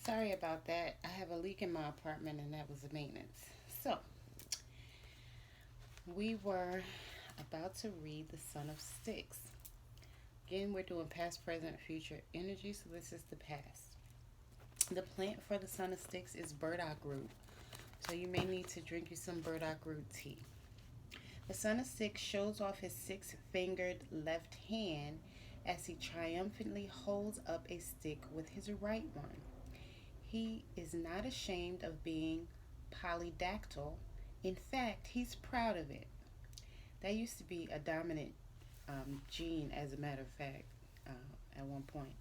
Sorry about that. I have a leak in my apartment and that was the maintenance. So, we were about to read The Son of Sticks. Again, we're doing past, present, future energy, so this is the past. The plant for the Son of Sticks is burdock root, so you may need to drink you some burdock root tea. The Son of Sticks shows off his six fingered left hand as he triumphantly holds up a stick with his right one. He is not ashamed of being polydactyl. In fact, he's proud of it. That used to be a dominant gene, as a matter of fact, at one point.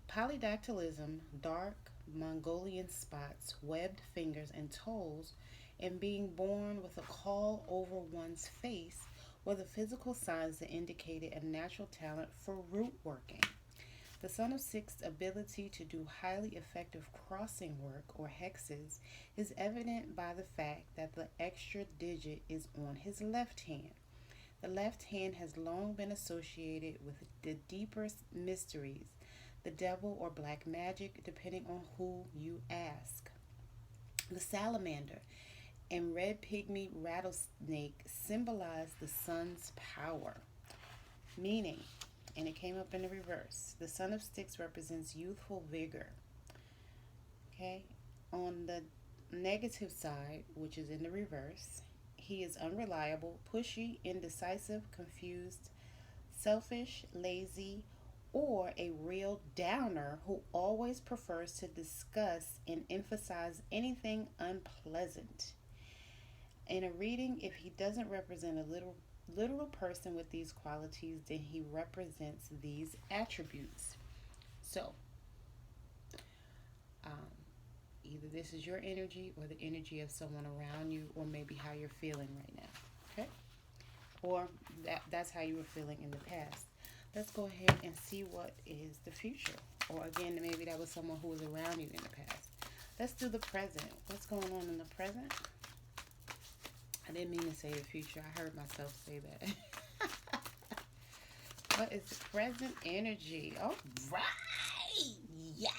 Polydactylism, dark Mongolian spots, webbed fingers and toes, and being born with a caul over one's face were the physical signs that indicated a natural talent for root working. The Son of Six's ability to do highly effective crossing work or hexes is evident by the fact that the extra digit is on his left hand. The left hand has long been associated with the deeper mysteries, the devil or black magic, depending on who you ask. The salamander and red pygmy rattlesnake symbolize the sun's power, meaning, and it came up in the reverse, the Son of Sticks represents youthful vigor. Okay? On the negative side, which is in the reverse, he is unreliable, pushy, indecisive, confused, selfish, lazy, or a real downer who always prefers to discuss and emphasize anything unpleasant. In a reading, if he doesn't represent a literal person with these qualities, then he represents these attributes. So, um, either this is your energy or the energy of someone around you, or maybe how you're feeling right now. Okay? Or that's how you were feeling in the past. Let's go ahead and see what is the future. Or again, maybe that was someone who was around you in the past. Let's do the present. What's going on in the present? I didn't mean to say the future. I heard myself say that. What is the present energy? All right. Yes.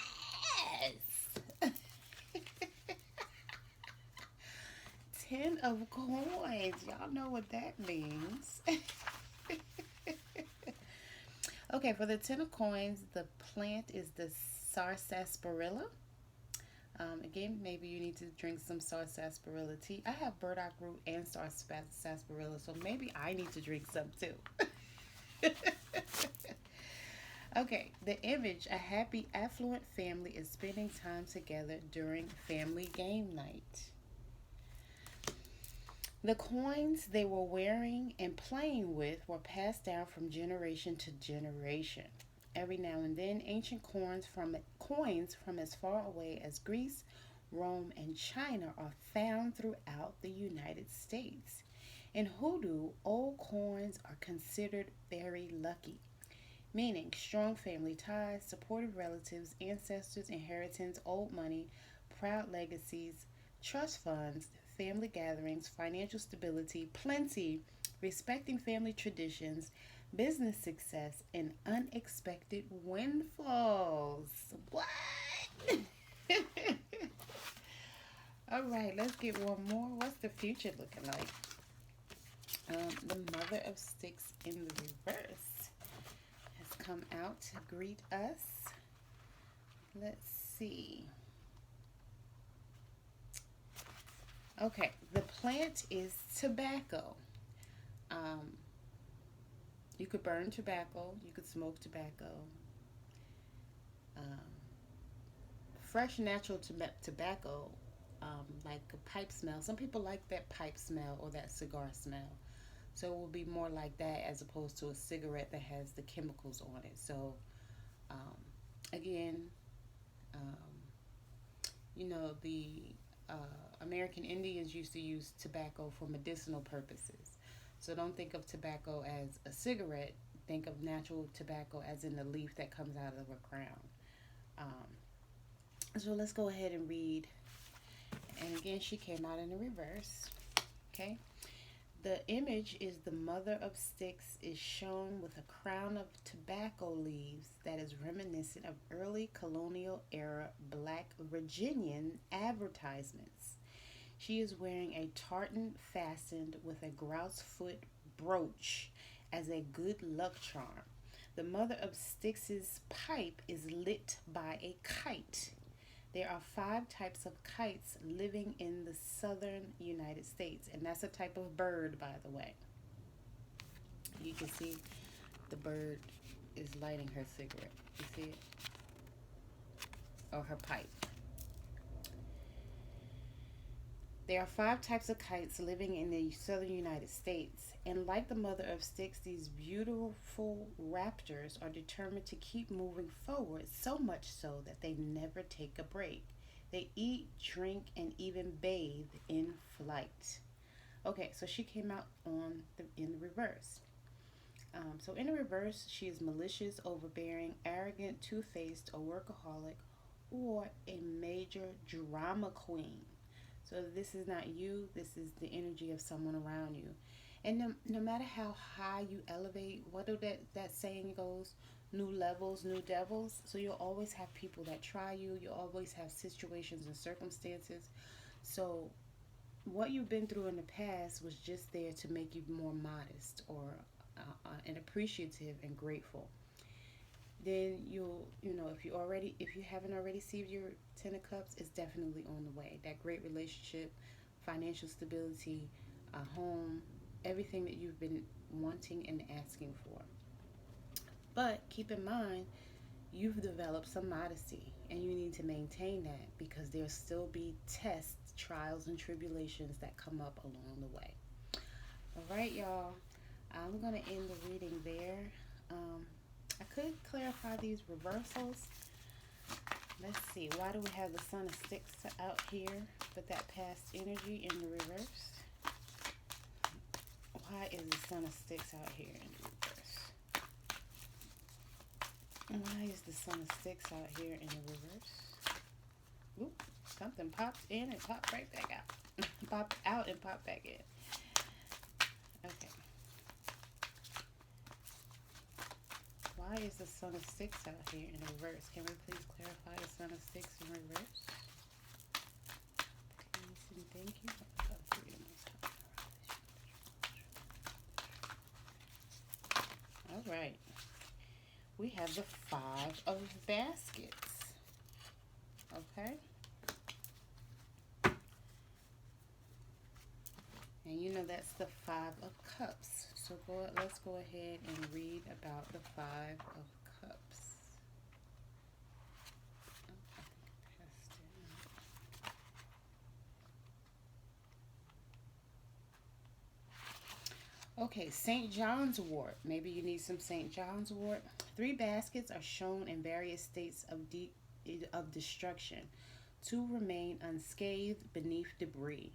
Ten of coins. Y'all know what that means. Okay, for the Ten of Coins, the plant is the sarsaparilla. Again, maybe you need to drink some sarsaparilla tea. I have burdock root and sarsaparilla, so maybe I need to drink some too. Okay, the image, a happy, affluent family is spending time together during family game night. The coins they were wearing and playing with were passed down from generation to generation. Every now and then, ancient coins from as far away as Greece, Rome, and China are found throughout the United States. In Hoodoo, old coins are considered very lucky, meaning strong family ties, supportive relatives, ancestors, inheritance, old money, proud legacies, trust funds, family gatherings, financial stability, plenty, respecting family traditions, business success, and unexpected windfalls. What? All right, let's get one more. What's the future looking like? The Mother of Sticks in the reverse has come out to greet us. Let's see. Okay, the plant is tobacco. Um, you could burn tobacco, you could smoke tobacco. Um, Fresh natural tobacco, like a pipe smell. Some people like that pipe smell or that cigar smell. So it will be more like that as opposed to a cigarette that has the chemicals on it. So, um, again, um, the uh, American Indians used to use tobacco for medicinal purposes. So don't think of tobacco as a cigarette. Think of natural tobacco as in the leaf that comes out of a crown. So let's go ahead and read. And again, she came out in the reverse. Okay. The image is the mother of sticks is shown with a crown of tobacco leaves that is reminiscent of early colonial era black Virginian advertisements. She is wearing a tartan fastened with a grouse foot brooch as a good luck charm. The mother of Styx's pipe is lit by a kite. There are five types of kites living in the southern United States, and that's a type of bird, by the way. You can see the bird is lighting her cigarette. You see it? Or her pipe. There are five types of kites living in the southern United States, and like the mother of sticks, these beautiful raptors are determined to keep moving forward, so much so that they never take a break. They eat, drink, and even bathe in flight. Okay, so she came out in the reverse. So in the reverse, she is malicious, overbearing, arrogant, two-faced, a workaholic, or a major drama queen. So this is not you, this is the energy of someone around you. And no matter how high you elevate, what do that saying goes, new levels, new devils. So you'll always have people that try you. You'll always have situations and circumstances. So what you've been through in the past was just there to make you more modest or and appreciative and grateful. Then if you haven't already received your 10 of cups, it's definitely on the way. That great relationship, financial stability, a home, everything that you've been wanting and asking for. But keep in mind, you've developed some modesty and you need to maintain that, because there'll still be tests, trials, and tribulations that come up along the way. All right, y'all, I'm going to end the reading there. I could clarify these reversals. Let's see, why do we have the Son of Sticks out here with that past energy in the reverse? Why is the Son of Sticks out here in the reverse? Why is the Son of Sticks out here in the reverse? Oop, something popped in and popped right back out. Popped out and popped back in. Okay. Why is the Son of Sticks out here in reverse? Can we please clarify the Son of Sticks in reverse? Please and thank you. All right. We have the Five of Baskets. Okay. And you know that's the Five of Cups. So let's go ahead and read about the Five of Cups. Okay, St. John's wort. Maybe you need some St. John's wort. 3 baskets are shown in various states of destruction. 2 remain unscathed beneath debris.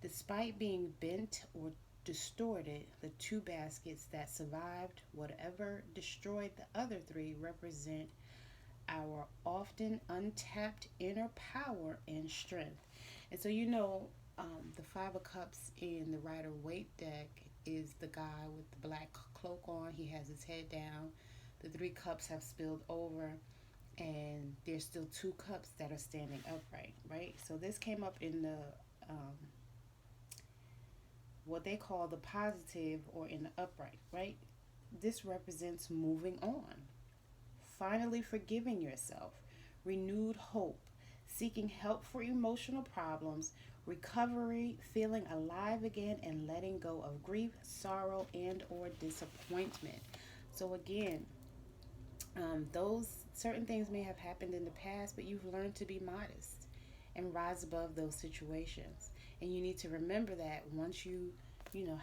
Despite being bent or distorted, the 2 baskets that survived whatever destroyed the other 3 represent our often untapped inner power and strength. And so the Five of Cups in the Rider-Waite deck is the guy with the black cloak on. He has his head down. The 3 cups have spilled over, and there's still 2 cups that are standing upright, right? So this came up in the what they call the positive, or in the upright, right? This represents moving on, finally forgiving yourself, renewed hope, seeking help for emotional problems, recovery, feeling alive again, and letting go of grief, sorrow, and or disappointment. So again, those certain things may have happened in the past, but you've learned to be modest and rise above those situations. And you need to remember that once you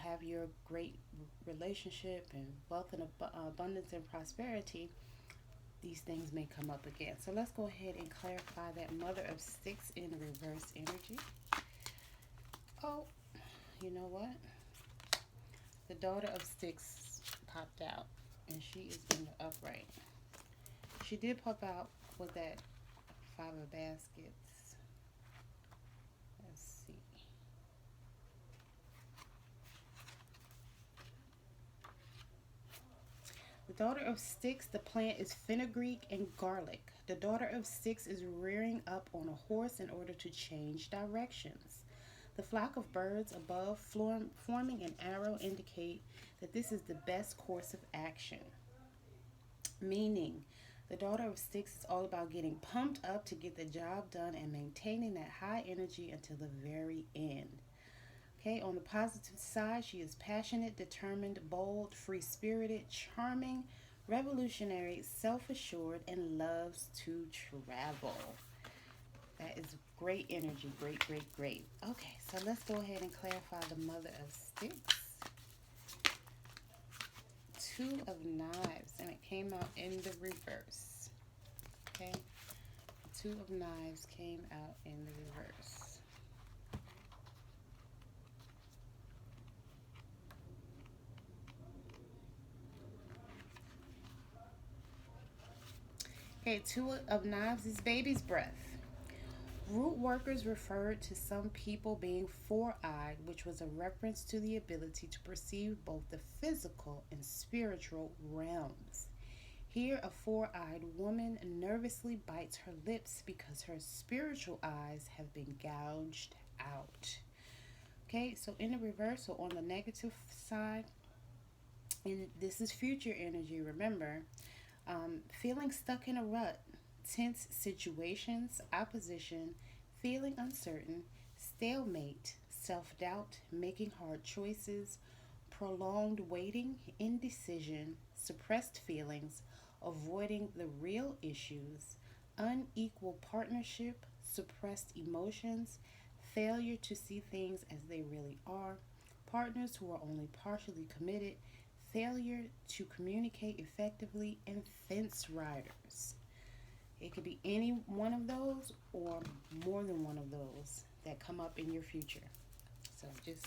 have your great relationship and wealth and abundance and prosperity, these things may come up again. So let's go ahead and clarify that Mother of Sticks in reverse energy. Oh, you know what? The Daughter of Sticks popped out, and she is in the upright. She did pop out with that Five of Baskets. Let's see. Daughter of Sticks, the plant is fenugreek and garlic. The daughter of Sticks is rearing up on a horse in order to change directions. The flock of birds above forming an arrow indicate that this is the best course of action. Meaning, the daughter of Sticks is all about getting pumped up to get the job done and maintaining that high energy until the very end. Okay, on the positive side, she is passionate, determined, bold, free spirited, charming, revolutionary, self assured, and loves to travel. That is great energy. Great, great, great. Okay, so let's go ahead and clarify the Mother of Sticks. Two of Knives, and it came out in the reverse. Okay, Two of Knives came out in the reverse. Okay, Two of Knives is baby's breath. Root workers referred to some people being four-eyed, which was a reference to the ability to perceive both the physical and spiritual realms. Here, a four-eyed woman nervously bites her lips because her spiritual eyes have been gouged out. Okay, so in the reverse, so on the negative side, and this is future energy, remember, feeling stuck in a rut, tense situations, opposition, feeling uncertain, stalemate, self doubt, making hard choices, prolonged waiting, indecision, suppressed feelings, avoiding the real issues, unequal partnership, suppressed emotions, failure to see things as they really are, partners who are only partially committed, failure to communicate effectively, and fence riders. It could be any one of those or more than one of those that come up in your future. So just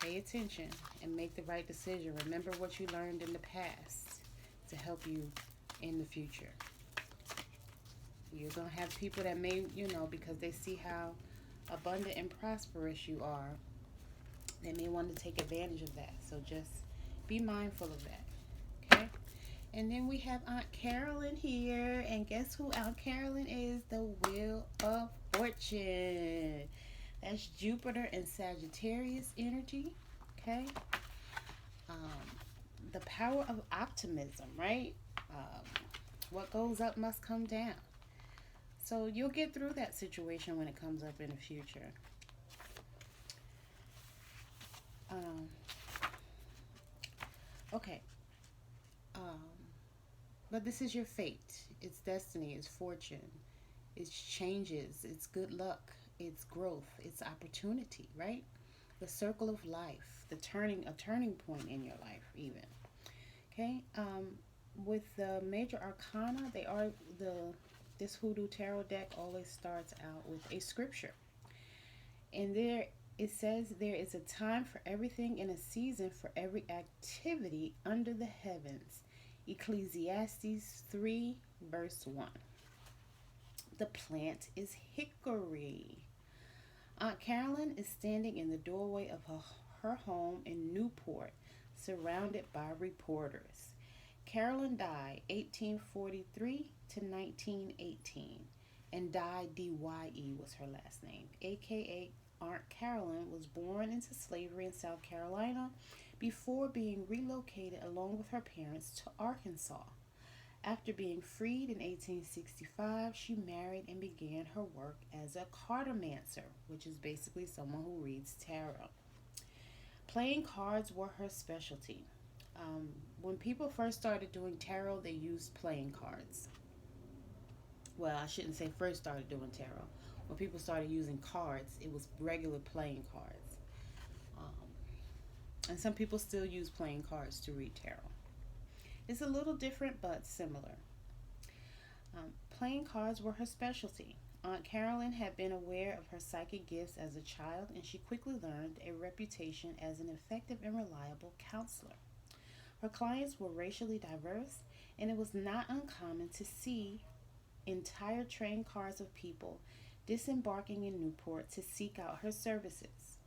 pay attention and make the right decision. Remember what you learned in the past to help you in the future. You're going to have people that may, because they see how abundant and prosperous you are, they may want to take advantage of that. So just be mindful of that. Okay? And then we have Aunt Carolyn here. And guess who Aunt Carolyn is? The Wheel of Fortune. That's Jupiter and Sagittarius energy. Okay? The power of optimism, right? What goes up must come down. So you'll get through that situation when it comes up in the future. Okay. But this is your fate. It's destiny. It's fortune. It's changes. It's good luck. It's growth. It's opportunity, right? The circle of life. A turning point in your life, even. Okay. With the major arcana, this Hoodoo Tarot deck always starts out with a scripture. And there it says there is a time for everything and a season for every activity under the heavens. Ecclesiastes 3 verse 1. The plant is hickory. Aunt Carolyn is standing in the doorway of her home in Newport, surrounded by reporters. Carolyn died 1843 to 1918, and Dye was her last name, aka Aunt Carolyn was born into slavery in South Carolina before being relocated along with her parents to Arkansas. After being freed in 1865, she married and began her work as a cartomancer, which is basically someone who reads tarot. Playing cards were her specialty. When people first started doing tarot, they used playing cards. Well, I shouldn't say first started doing tarot. When people started using cards, it was regular playing cards. And some people still use playing cards to read tarot. It's a little different, but similar. Playing cards were her specialty. Aunt Carolyn had been aware of her psychic gifts as a child, and she quickly learned a reputation as an effective and reliable counselor. Her clients were racially diverse, and it was not uncommon to see entire train cars of people disembarking in Newport to seek out her services.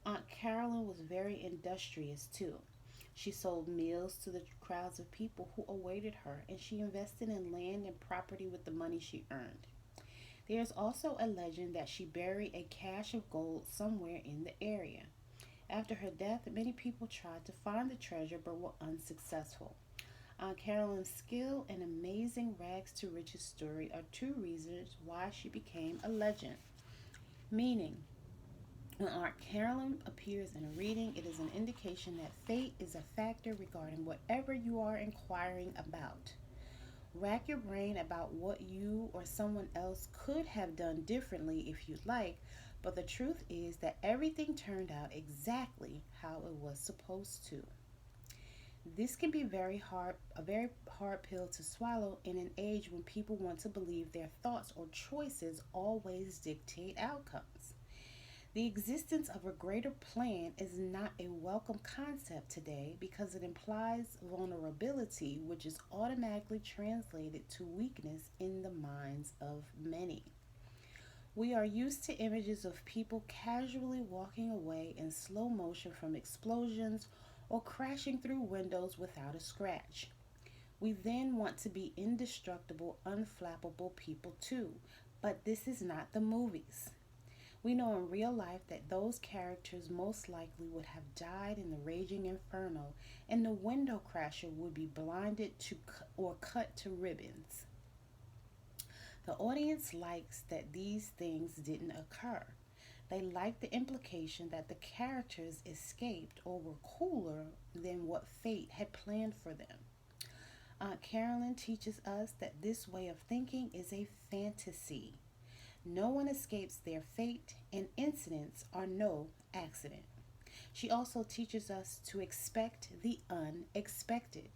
Aunt Carolyn was very industrious too. She sold meals to the crowds of people who awaited her, and she invested in land and property with the money she earned. There is also a legend that she buried a cache of gold somewhere in the area. After her death, many people tried to find the treasure but were unsuccessful. Aunt Carolyn's skill and amazing rags to riches story are two reasons why she became a legend. Meaning, when Aunt Carolyn appears in a reading, it is an indication that fate is a factor regarding whatever you are inquiring about. Rack your brain about what you or someone else could have done differently if you'd like, but the truth is that everything turned out exactly how it was supposed to. This can be a very hard pill to swallow in an age when people want to believe their thoughts or choices always dictate outcomes. The existence of a greater plan is not a welcome concept today because it implies vulnerability, which is automatically translated to weakness in the minds of many. We are used to images of people casually walking away in slow motion from explosions or crashing through windows without a scratch. We then want to be indestructible, unflappable people too, but this is not the movies. We know in real life that those characters most likely would have died in the raging inferno, and the window crasher would be blinded or cut to ribbons. The audience likes that these things didn't occur. They like the implication that the characters escaped or were cooler than what fate had planned for them. Aunt Carolyn teaches us that this way of thinking is a fantasy. No one escapes their fate, and incidents are no accident. She also teaches us to expect the unexpected.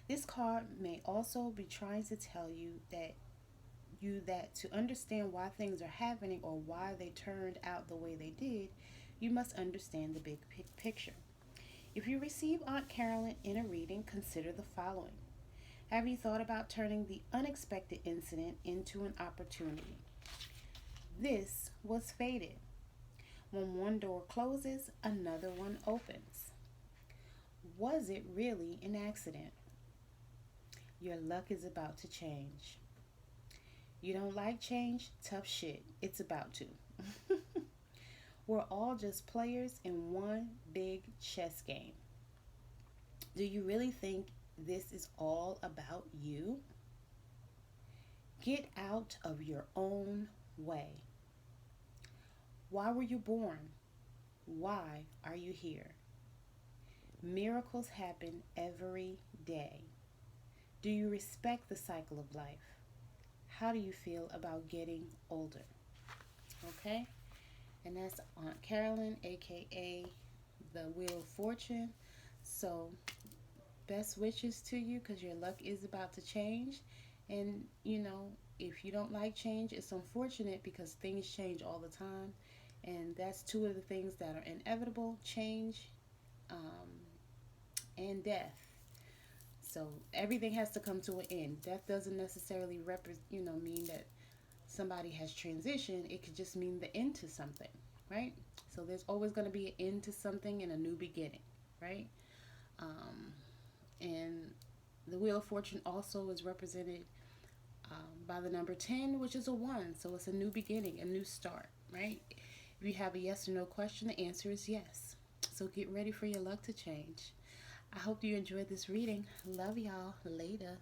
This card may also be trying to tell you that to understand why things are happening or why they turned out the way they did, you must understand the big picture. If you receive Aunt Carolyn in a reading, consider the following. Have you thought about turning the unexpected incident into an opportunity? This was fated. When one door closes, another one opens. Was it really an accident? Your luck is about to change. You don't like change? Tough shit. It's about to. We're all just players in one big chess game. Do you really think this is all about you? Get out of your own way. Why were you born? Why are you here? Miracles happen every day. Do you respect the cycle of life? How do you feel about getting older? Okay? And that's Aunt Carolyn, aka the Wheel of Fortune. So, best wishes to you because your luck is about to change. And, if you don't like change, it's unfortunate because things change all the time. And that's two of the things that are inevitable: change um, and death. So everything has to come to an end. Death doesn't necessarily mean that somebody has transitioned. It could just mean the end to something, right? So there's always going to be an end to something and a new beginning, right? And the Wheel of Fortune also is represented by the number 10, which is a 1. So it's a new beginning, a new start, right? If you have a yes or no question, the answer is yes. So get ready for your luck to change. I hope you enjoyed this reading. Love y'all. Later.